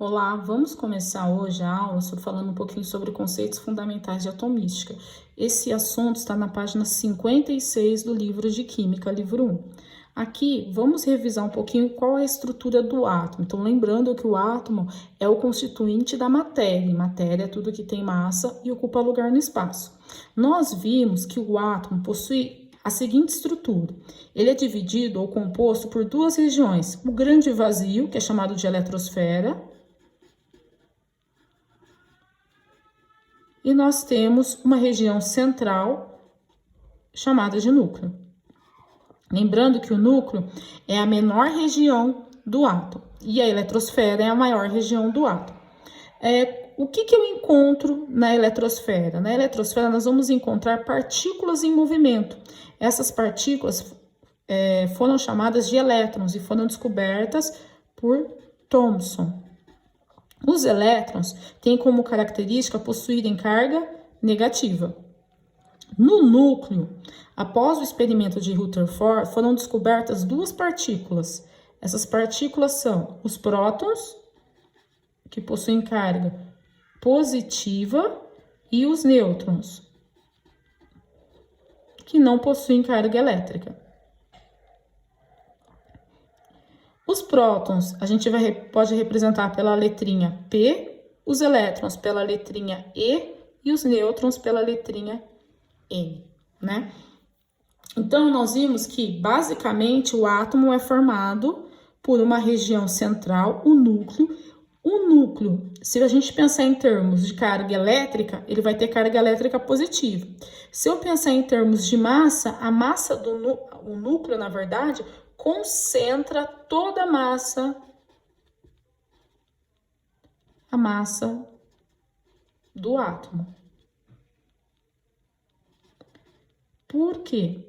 Olá, vamos começar hoje a aula falando um pouquinho sobre conceitos fundamentais de atomística. Esse assunto está na página 56 do livro de Química, livro 1. Aqui, vamos revisar um pouquinho qual é a estrutura do átomo. Então, lembrando que o átomo é o constituinte da matéria. E matéria é tudo que tem massa e ocupa lugar no espaço. Nós vimos que o átomo possui a seguinte estrutura: ele é dividido ou composto por duas regiões, o grande vazio, que é chamado de eletrosfera, e nós temos uma região central chamada de núcleo. Lembrando que o núcleo é a menor região do átomo e a eletrosfera é a maior região do átomo. O que eu encontro na eletrosfera? Na eletrosfera nós vamos encontrar partículas em movimento. Essas partículas foram chamadas de elétrons e foram descobertas por Thomson. Os elétrons têm como característica possuírem carga negativa. No núcleo, após o experimento de Rutherford, foram descobertas duas partículas. Essas partículas são os prótons, que possuem carga positiva, e os nêutrons, que não possuem carga elétrica. Os prótons a gente pode representar pela letrinha P, os elétrons pela letrinha E e os nêutrons pela letrinha N, né? Então, nós vimos que, basicamente, o átomo é formado por uma região central, o núcleo. O núcleo, se a gente pensar em termos de carga elétrica, ele vai ter carga elétrica positiva. Se eu pensar em termos de massa, a massa do núcleo, na verdade, concentra toda a massa do átomo. Por quê?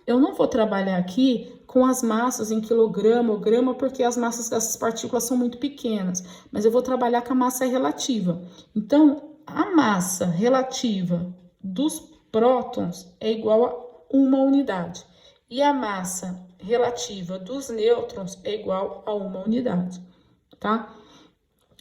Eu não vou trabalhar aqui com as massas em quilograma ou grama, porque as massas dessas partículas são muito pequenas, mas eu vou trabalhar com a massa relativa. Então, a massa relativa dos prótons é igual a 1 unidade. E a massa relativa dos nêutrons é igual a 1 unidade, tá?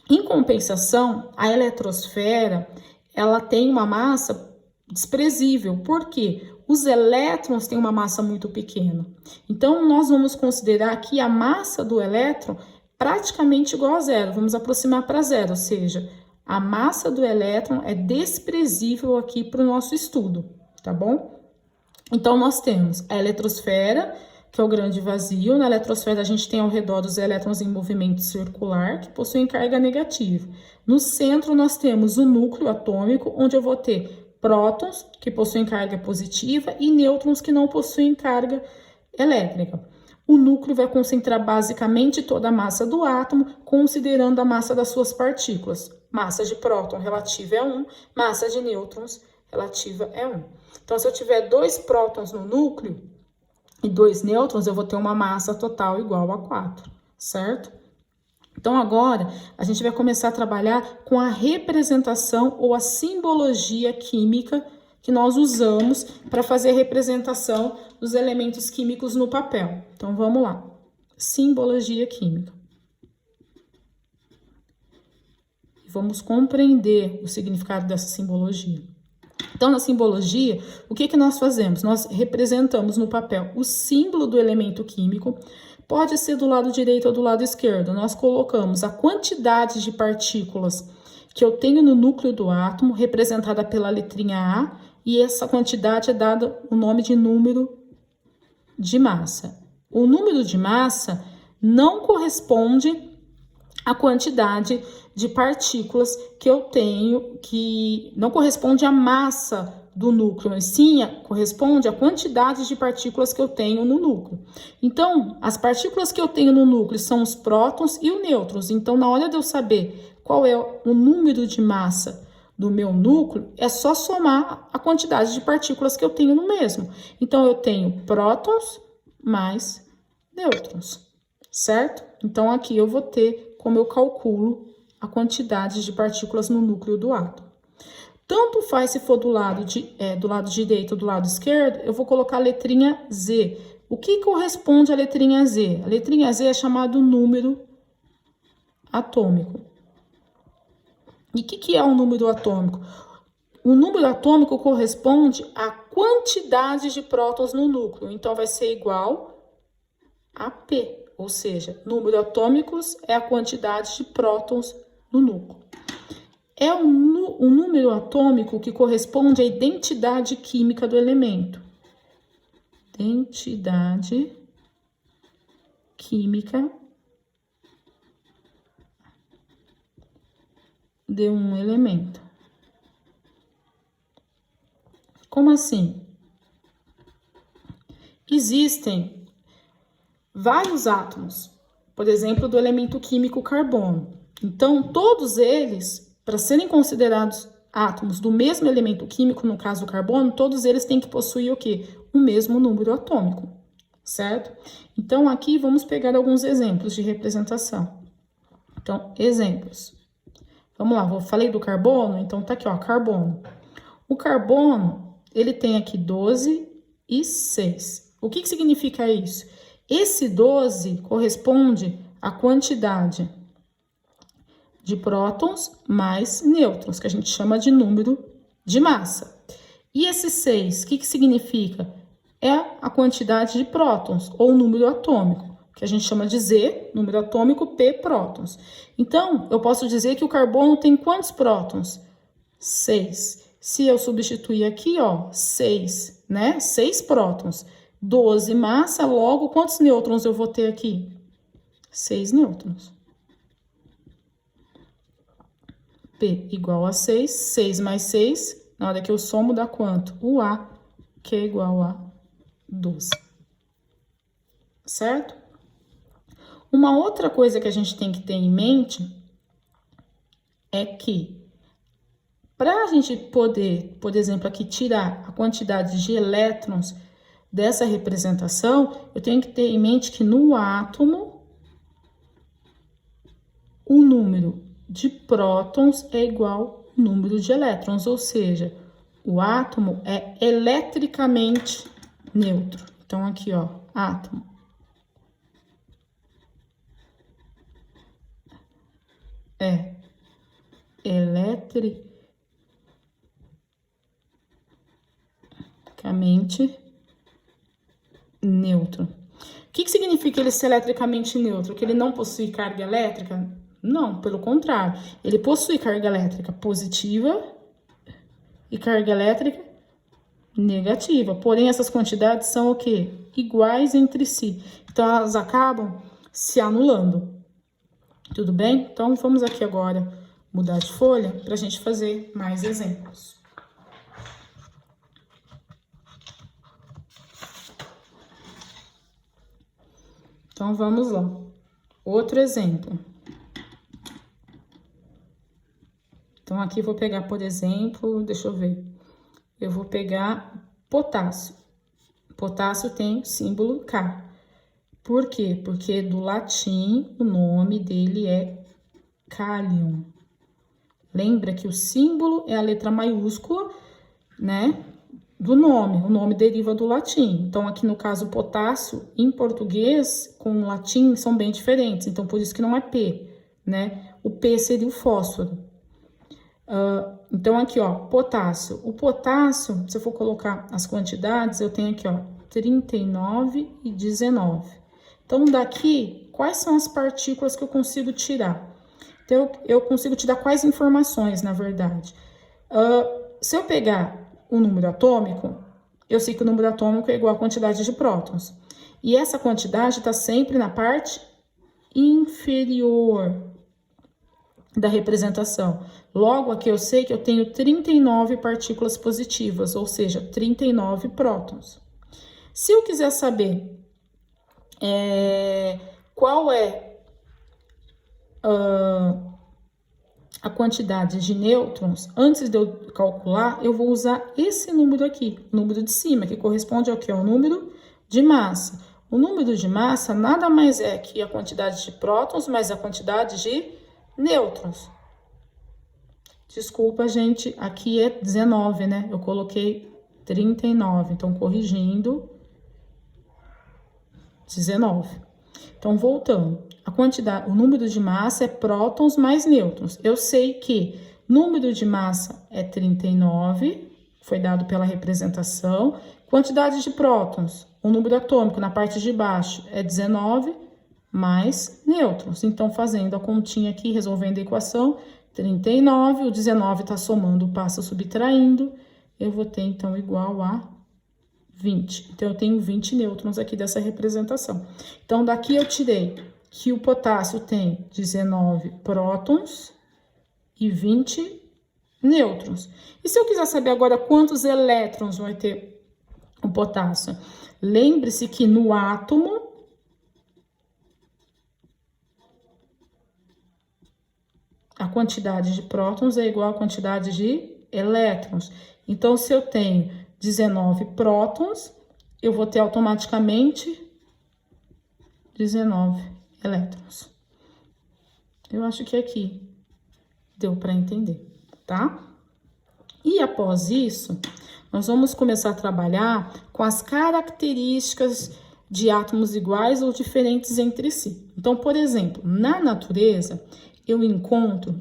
Em compensação, a eletrosfera, ela tem uma massa desprezível. Por quê? Os elétrons têm uma massa muito pequena. Então, nós vamos considerar aqui a massa do elétron praticamente igual a zero. Vamos aproximar para zero, ou seja, a massa do elétron é desprezível aqui para o nosso estudo, tá bom? Então, nós temos a eletrosfera, que é o grande vazio. Na eletrosfera, a gente tem ao redor os elétrons em movimento circular, que possuem carga negativa. No centro, nós temos o núcleo atômico, onde eu vou ter prótons, que possuem carga positiva, e nêutrons, que não possuem carga elétrica. O núcleo vai concentrar basicamente toda a massa do átomo, considerando a massa das suas partículas. Massa de próton relativa é 1, massa de nêutrons relativa é 1. Então, se eu tiver 2 prótons no núcleo e 2 nêutrons, eu vou ter uma massa total igual a 4, certo? Então, agora, a gente vai começar a trabalhar com a representação ou a simbologia química que nós usamos para fazer a representação dos elementos químicos no papel. Então, vamos lá. Simbologia química. Vamos compreender o significado dessa simbologia. Então, na simbologia, o que nós fazemos? Nós representamos no papel o símbolo do elemento químico. Pode ser do lado direito ou do lado esquerdo. Nós colocamos a quantidade de partículas que eu tenho no núcleo do átomo, representada pela letrinha A, e essa quantidade é dada o nome de número de massa. O número de massa não corresponde à quantidade de partículas que eu tenho, que não corresponde à massa do núcleo, mas sim corresponde à quantidade de partículas que eu tenho no núcleo. Então, as partículas que eu tenho no núcleo são os prótons e os nêutrons. Então, na hora de eu saber qual é o número de massa do meu núcleo, é só somar a quantidade de partículas que eu tenho no mesmo. Então, eu tenho prótons mais nêutrons, certo? Então, aqui eu vou ter como eu calculo a quantidade de partículas no núcleo do átomo. Tanto faz se for do lado direito ou do lado esquerdo, eu vou colocar a letrinha Z. O que corresponde à letrinha Z? A letrinha Z é chamado número atômico. E o que é um número atômico? O número atômico corresponde à quantidade de prótons no núcleo. Então, vai ser igual a P. Ou seja, número atômicos é a quantidade de prótons no núcleo. É o número atômico que corresponde à identidade química do elemento. Identidade química de um elemento. Como assim? Existem vários átomos, por exemplo, do elemento químico carbono. Então, todos eles, para serem considerados átomos do mesmo elemento químico, no caso o carbono, todos eles têm que possuir o quê? O mesmo número atômico, certo? Então, aqui vamos pegar alguns exemplos de representação. Então, exemplos. Vamos lá, falei do carbono, então tá aqui, ó, carbono. O carbono, ele tem aqui 12 e 6. O que significa isso? Esse 12 corresponde à quantidade de prótons mais nêutrons, que a gente chama de número de massa. E esse 6, o que significa? É a quantidade de prótons, ou número atômico, que a gente chama de Z, número atômico, P, prótons. Então, eu posso dizer que o carbono tem quantos prótons? 6. Se eu substituir aqui, ó, 6, né? 6 prótons. 12 massa, logo, quantos nêutrons eu vou ter aqui? 6 nêutrons. P igual a 6, 6 mais 6, na hora que eu somo dá quanto? O A, que é igual a 12. Certo? Uma outra coisa que a gente tem que ter em mente é que, para a gente poder, por exemplo, aqui tirar a quantidade de elétrons dessa representação, eu tenho que ter em mente que no átomo, o número de prótons é igual ao número de elétrons, ou seja, o átomo é eletricamente neutro. Então, aqui, ó, átomo. É eletricamente neutro. O que significa ele ser eletricamente neutro? Que ele não possui carga elétrica? Não, pelo contrário. Ele possui carga elétrica positiva e carga elétrica negativa. Porém, essas quantidades são o quê? Iguais entre si. Então, elas acabam se anulando. Tudo bem? Então, vamos aqui agora mudar de folha para a gente fazer mais exemplos. Então, vamos lá. Outro exemplo. Então, aqui vou pegar, por exemplo, deixa eu ver. Eu vou pegar potássio. Potássio tem símbolo K. Por quê? Porque do latim o nome dele é Kalium. Lembra que o símbolo é a letra maiúscula, né? Do nome. O nome deriva do latim. Então, aqui no caso, potássio, em português, com o latim, são bem diferentes. Então, por isso que não é P, né? O P seria o fósforo. Então, aqui, ó, potássio. O potássio, se eu for colocar as quantidades, eu tenho aqui, ó, 39 e 19. Então, daqui, quais são as partículas que eu consigo tirar? Então, eu consigo tirar quais informações, na verdade? Se eu pegar o número atômico, eu sei que o número atômico é igual à quantidade de prótons. E essa quantidade está sempre na parte inferior da representação. Logo, aqui eu sei que eu tenho 39 partículas positivas, ou seja, 39 prótons. Se eu quiser saber qual é a quantidade de nêutrons, antes de eu calcular, eu vou usar esse número aqui, o número de cima, que corresponde ao que? Ao número de massa. O número de massa nada mais é que a quantidade de prótons mais a quantidade de nêutrons. Desculpa, gente, aqui é 19, né? Eu coloquei 39, então corrigindo, 19. Então, voltando. a quantidade, o número de massa é prótons mais nêutrons. Eu sei que número de massa é 39, foi dado pela representação. Quantidade de prótons, o número atômico na parte de baixo é 19 mais nêutrons. Então, fazendo a continha aqui, resolvendo a equação, 39, o 19 está somando, passa subtraindo, eu vou ter, então, igual a 20. Então, eu tenho 20 nêutrons aqui dessa representação. Então, daqui eu tirei que o potássio tem 19 prótons e 20 nêutrons. E se eu quiser saber agora quantos elétrons vai ter o potássio? Lembre-se que no átomo, a quantidade de prótons é igual à quantidade de elétrons. Então, se eu tenho 19 prótons, eu vou ter automaticamente 19 elétrons. Eu acho que aqui deu para entender, tá? E após isso, nós vamos começar a trabalhar com as características de átomos iguais ou diferentes entre si. Então, por exemplo, na natureza, eu encontro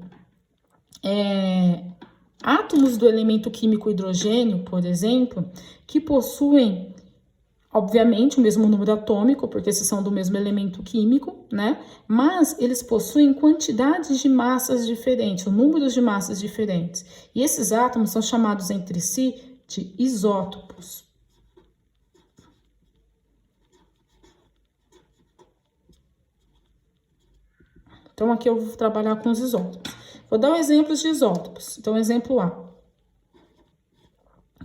átomos do elemento químico hidrogênio, por exemplo, que possuem, obviamente, o mesmo número atômico, porque esses são do mesmo elemento químico, né? Mas eles possuem quantidades de massas diferentes, números de massas diferentes. E esses átomos são chamados entre si de isótopos. Então, aqui eu vou trabalhar com os isótopos. Vou dar um exemplo de isótopos. Então, exemplo A.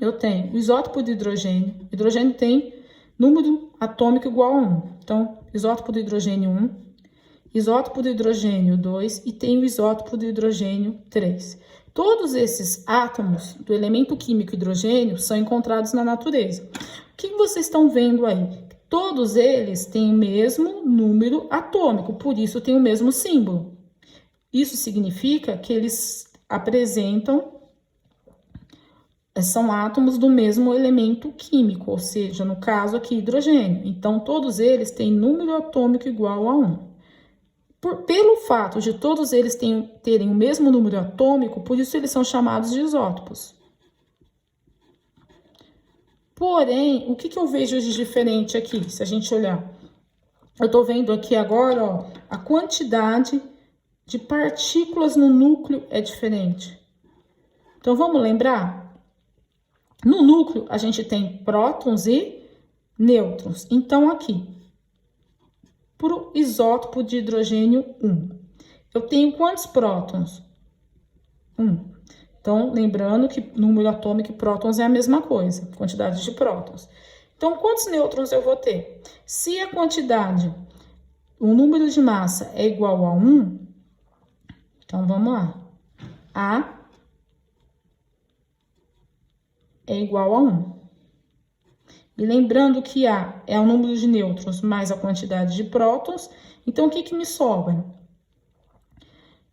Eu tenho o isótopo de hidrogênio. O hidrogênio tem número atômico igual a 1. Então, isótopo de hidrogênio 1, isótopo de hidrogênio 2 e tem o isótopo de hidrogênio 3. Todos esses átomos do elemento químico hidrogênio são encontrados na natureza. O que vocês estão vendo aí? Todos eles têm o mesmo número atômico, por isso tem o mesmo símbolo. Isso significa que eles são átomos do mesmo elemento químico, ou seja, no caso aqui, hidrogênio. Então, todos eles têm número atômico igual a 1. Pelo fato de todos eles terem o mesmo número atômico, por isso eles são chamados de isótopos. Porém, o que eu vejo de diferente aqui, se a gente olhar? Eu estou vendo aqui agora, ó, a quantidade de partículas no núcleo é diferente. Então, vamos lembrar? No núcleo, a gente tem prótons e nêutrons. Então, aqui, para o isótopo de hidrogênio 1, eu tenho quantos prótons? 1. Então, lembrando que número atômico e prótons é a mesma coisa, quantidade de prótons. Então, quantos nêutrons eu vou ter? Se a quantidade, o número de massa é igual a 1, então vamos lá. A é igual a 1. E lembrando que A é o número de nêutrons mais a quantidade de prótons, então o que me sobra?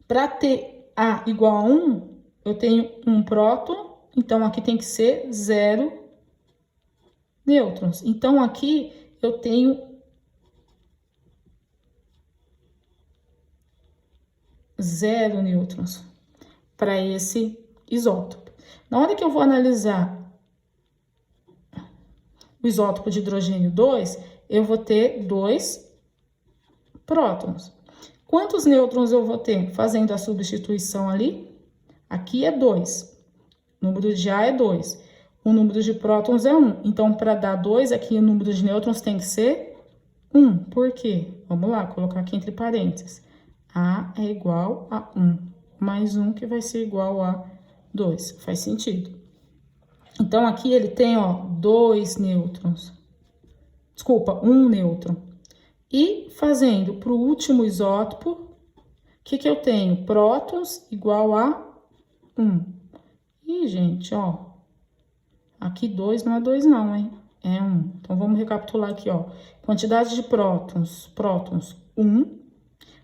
Para ter A igual a 1, eu tenho um próton, então aqui tem que ser 0 nêutrons. Então, aqui eu tenho 0 nêutrons para esse isótopo. Na hora que eu vou analisar o isótopo de hidrogênio 2, eu vou ter 2 prótons. Quantos nêutrons eu vou ter fazendo a substituição ali? Aqui é 2. O número de A é 2. O número de prótons é 1. Então, para dar 2, aqui o número de nêutrons tem que ser 1. Por quê? Vamos lá, colocar aqui entre parênteses. A é igual a 1. Mais 1 que vai ser igual a 2. Faz sentido. Então, aqui ele tem, ó, 2 nêutrons. Desculpa, 1 nêutron. E fazendo para o último isótopo, o que eu tenho? Prótons igual a 1. E, gente, ó, aqui 2 não é 2 não, hein? É 1. Então, vamos recapitular aqui, ó. Quantidade de prótons, 1.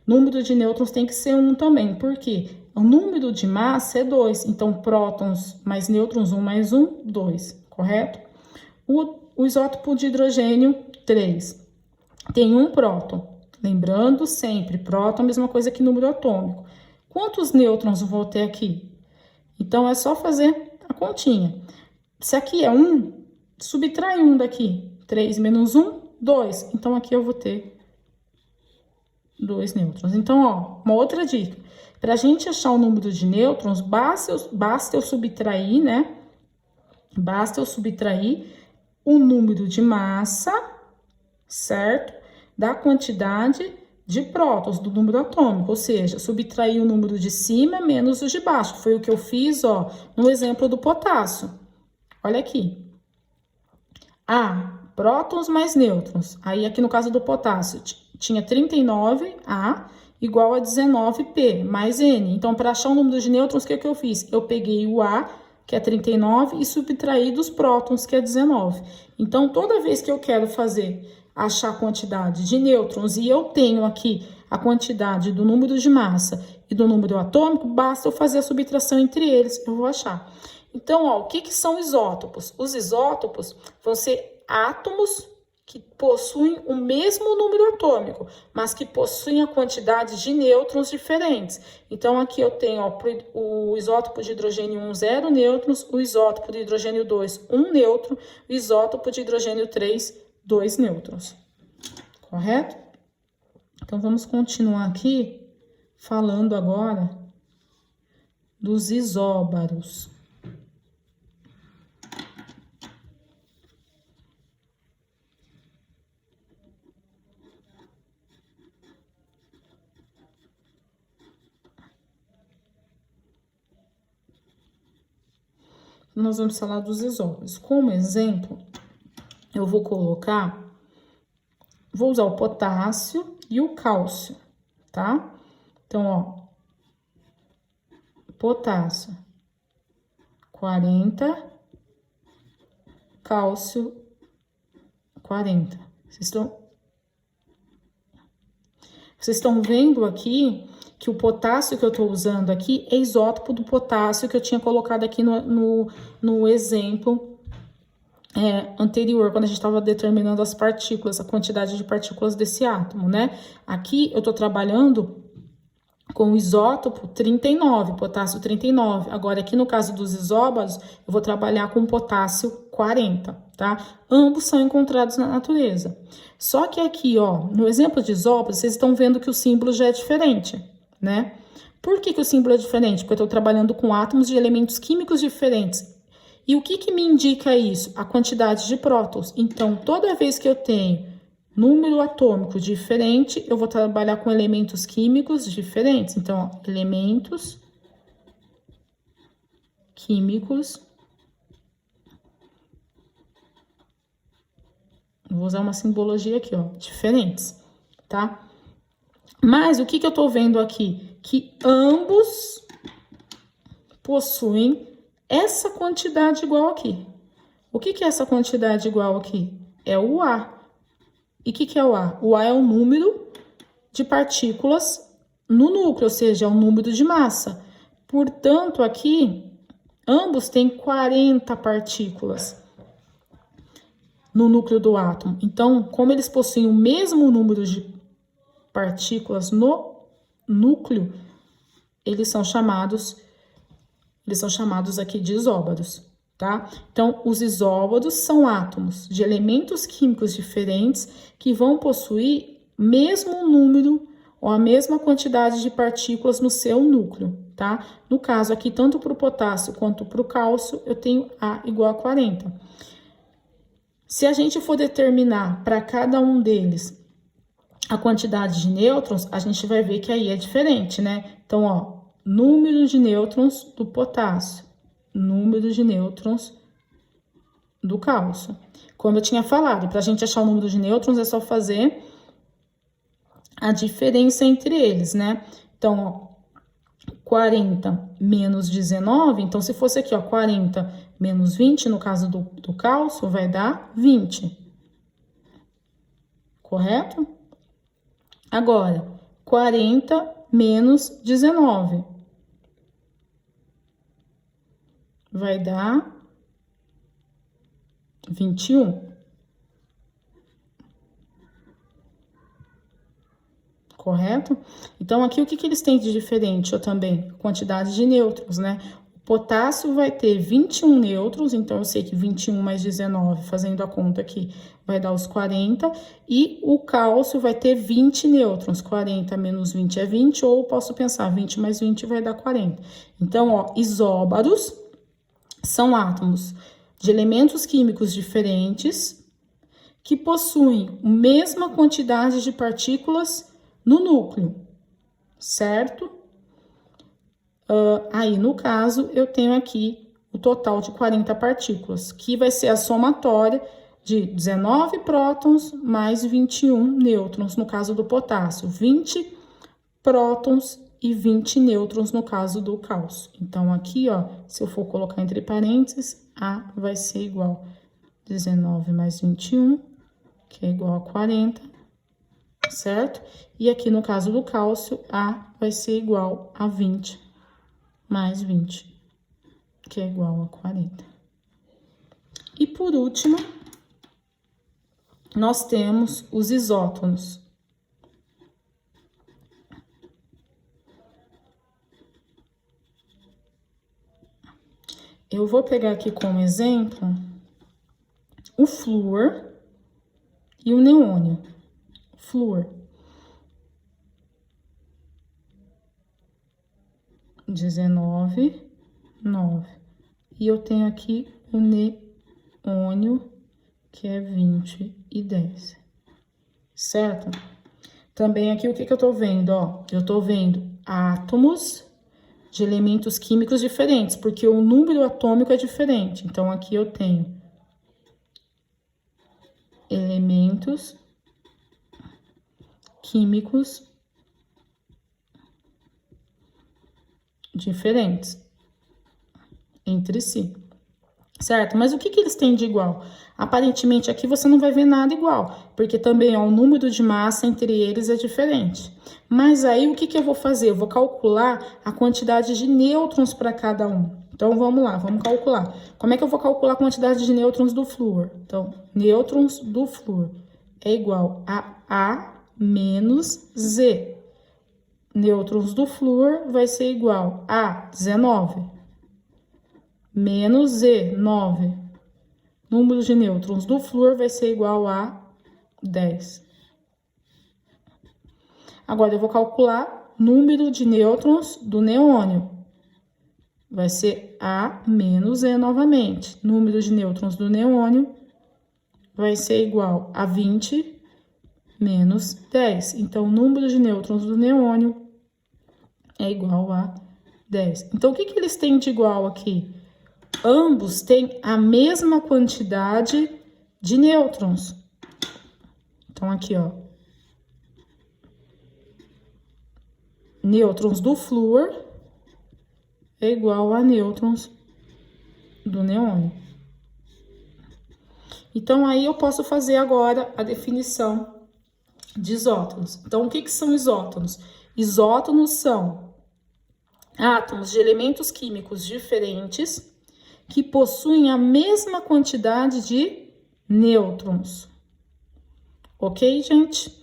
Número de nêutrons tem que ser 1 também. Por quê? O número de massa é 2. Então, prótons mais nêutrons, 1 mais 1, 2. Correto? O isótopo de hidrogênio 3 tem 1 próton. Lembrando sempre, próton é a mesma coisa que número atômico. Quantos nêutrons eu vou ter aqui? Então, é só fazer a continha. Se aqui é 1, subtrai 1 daqui. 3 menos 1, 2. Então, aqui eu vou ter 2 nêutrons. Então, ó, uma outra dica. Para a gente achar o número de nêutrons, basta eu subtrair, né? Basta eu subtrair o número de massa, certo? Da quantidade de prótons, do número atômico, ou seja, subtrair o número de cima menos o de baixo, que foi o que eu fiz, ó, no exemplo do potássio. Olha aqui. A, prótons mais nêutrons. Aí, aqui no caso do potássio, tinha 39A igual a 19P mais N. Então, para achar o número de nêutrons, o que eu fiz? Eu peguei o A, que é 39, e subtraí dos prótons, que é 19. Então, toda vez que eu quero achar a quantidade de nêutrons e eu tenho aqui a quantidade do número de massa e do número atômico, basta eu fazer a subtração entre eles, eu vou achar. Então, ó, o que são isótopos? Os isótopos vão ser átomos que possuem o mesmo número atômico, mas que possuem a quantidade de nêutrons diferentes. Então, aqui eu tenho, ó, o isótopo de hidrogênio 1, 0 nêutrons, o isótopo de hidrogênio 2, 1 nêutron, o isótopo de hidrogênio 3, 2 nêutrons. Correto? Então, vamos continuar aqui falando agora dos isóbaros. Nós vamos falar dos isóbaros. Como exemplo, eu vou usar o potássio e o cálcio, tá? Então, ó, potássio, 40, cálcio, 40. Vocês estão vendo aqui que o potássio que eu estou usando aqui é isótopo do potássio que eu tinha colocado aqui no exemplo anterior, quando a gente estava determinando as partículas, a quantidade de partículas desse átomo, né? Aqui eu estou trabalhando com o isótopo 39, potássio 39. Agora, aqui no caso dos isóbaros, eu vou trabalhar com potássio 40, tá? Ambos são encontrados na natureza. Só que aqui, ó, no exemplo de isóbaros, vocês estão vendo que o símbolo já é diferente, né? Por que o símbolo é diferente? Porque eu estou trabalhando com átomos de elementos químicos diferentes. E o que me indica isso? A quantidade de prótons. Então, toda vez que eu tenho número atômico diferente, eu vou trabalhar com elementos químicos diferentes. Então, ó, elementos químicos. Vou usar uma simbologia aqui, ó, diferentes, tá? Mas o que eu tô vendo aqui? Que ambos possuem essa quantidade igual aqui. O que é essa quantidade igual aqui? É o A. E o que é o A? O A é o número de partículas no núcleo, ou seja, é o número de massa. Portanto, aqui, ambos têm 40 partículas no núcleo do átomo. Então, como eles possuem o mesmo número de partículas no núcleo, eles são chamados aqui de isóbaros, tá? Então, os isóbaros são átomos de elementos químicos diferentes que vão possuir mesmo número ou a mesma quantidade de partículas no seu núcleo, tá? No caso aqui, tanto para o potássio quanto para o cálcio, eu tenho A igual a 40. Se a gente for determinar para cada um deles a quantidade de nêutrons, a gente vai ver que aí é diferente, né? Então, ó, número de nêutrons do potássio, número de nêutrons do cálcio. Como eu tinha falado, para a gente achar o número de nêutrons é só fazer a diferença entre eles, né? Então, ó, 40 menos 19, então se fosse aqui, ó, 40 menos 20, no caso do cálcio, vai dar 20. Correto? Agora, 40 menos 19. Vai dar 21. correto? Então, aqui o que eles têm de diferente também? Quantidade de nêutrons, né? O potássio vai ter 21 nêutrons, então eu sei que 21 mais 19, fazendo a conta aqui, vai dar os 40. E o cálcio vai ter 20 nêutrons, 40 menos 20 é 20, ou posso pensar 20 mais 20 vai dar 40. Então, ó, isóbaros são átomos de elementos químicos diferentes que possuem a mesma quantidade de partículas no núcleo, certo? Aí, no caso, eu tenho aqui o total de 40 partículas, que vai ser a somatória de 19 prótons mais 21 nêutrons, no caso do potássio, 20 prótons e 20 nêutrons no caso do cálcio. Então, aqui, ó, se eu for colocar entre parênteses, A vai ser igual a 19 mais 21, que é igual a 40, certo? E aqui, no caso do cálcio, A vai ser igual a 20 mais 20, que é igual a 40. E, por último, nós temos os isótonos. Eu vou pegar aqui como exemplo o flúor e o neônio. Flúor. 19, 9. E eu tenho aqui o neônio, que é 20 e 10. Certo? Também aqui, o que eu tô vendo, ó? Eu tô vendo átomos de elementos químicos diferentes, porque o número atômico é diferente. Então, aqui eu tenho elementos químicos diferentes entre si, certo? Mas o que eles têm de igual? Aparentemente, aqui você não vai ver nada igual, porque também ó, o número de massa entre eles é diferente. Mas aí, o que eu vou fazer? Eu vou calcular a quantidade de nêutrons para cada um. Então, vamos lá, vamos calcular. Como é que eu vou calcular a quantidade de nêutrons do flúor? Então, nêutrons do flúor é igual a A menos Z. Nêutrons do flúor vai ser igual a 19 menos Z, 9. Número de nêutrons do flúor vai ser igual a 10. Agora, eu vou calcular número de nêutrons do neônio. Vai ser A menos E novamente. Número de nêutrons do neônio vai ser igual a 20 menos 10. Então, o número de nêutrons do neônio é igual a 10. Então, o que eles têm de igual aqui? Ambos têm a mesma quantidade de nêutrons. Então, aqui, ó. Nêutrons do flúor é igual a nêutrons do neônio. Então, aí eu posso fazer agora a definição de isótonos. Então, o que são isótonos? Isótonos são átomos de elementos químicos diferentes que possuem a mesma quantidade de nêutrons. Ok, gente?